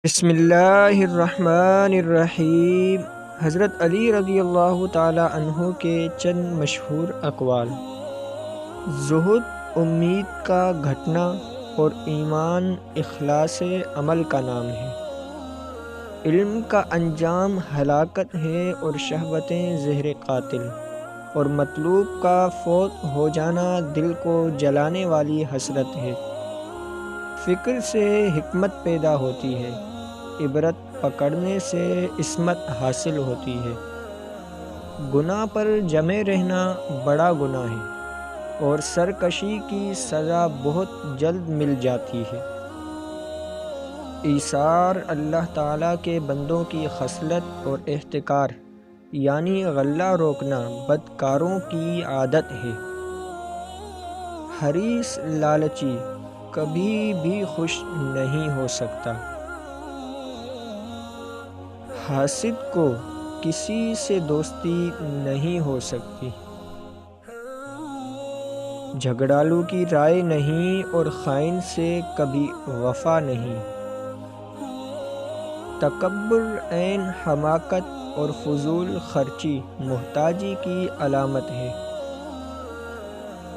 بسم اللہ الرحمن الرحیم۔ حضرت علی رضی اللہ تعالی عنہ کے چند مشہور اقوال۔ زہد امید کا گھٹنا اور ایمان اخلاص عمل کا نام ہے۔ علم کا انجام ہلاکت ہے اور شہوتیں زہر قاتل، اور مطلوب کا فوت ہو جانا دل کو جلانے والی حسرت ہے۔ فکر سے حکمت پیدا ہوتی ہے، عبرت پکڑنے سے عصمت حاصل ہوتی ہے۔ گناہ پر جمے رہنا بڑا گناہ ہے، اور سرکشی کی سزا بہت جلد مل جاتی ہے۔ ایثار اللہ تعالیٰ کے بندوں کی خصلت اور احتکار یعنی غلہ روکنا بدکاروں کی عادت ہے۔ حریص لالچی کبھی بھی خوش نہیں ہو سکتا۔ حاسد کو کسی سے دوستی نہیں ہو سکتی۔ جھگڑالو کی رائے نہیں اور خائن سے کبھی وفا نہیں۔ تکبر عین حماقت اور فضول خرچی محتاجی کی علامت ہے۔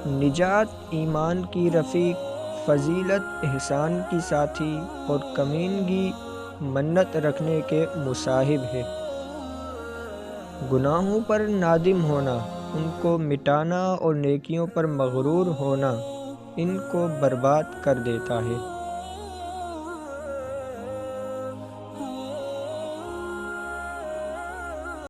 نجات ایمان کی رفیق، فضیلت احسان کی ساتھی، اور کمینگی منت رکھنے کے مصاحب ہے۔ گناہوں پر نادم ہونا، ان کو مٹانا اور نیکیوں پر مغرور ہونا ان کو برباد کر دیتا ہے۔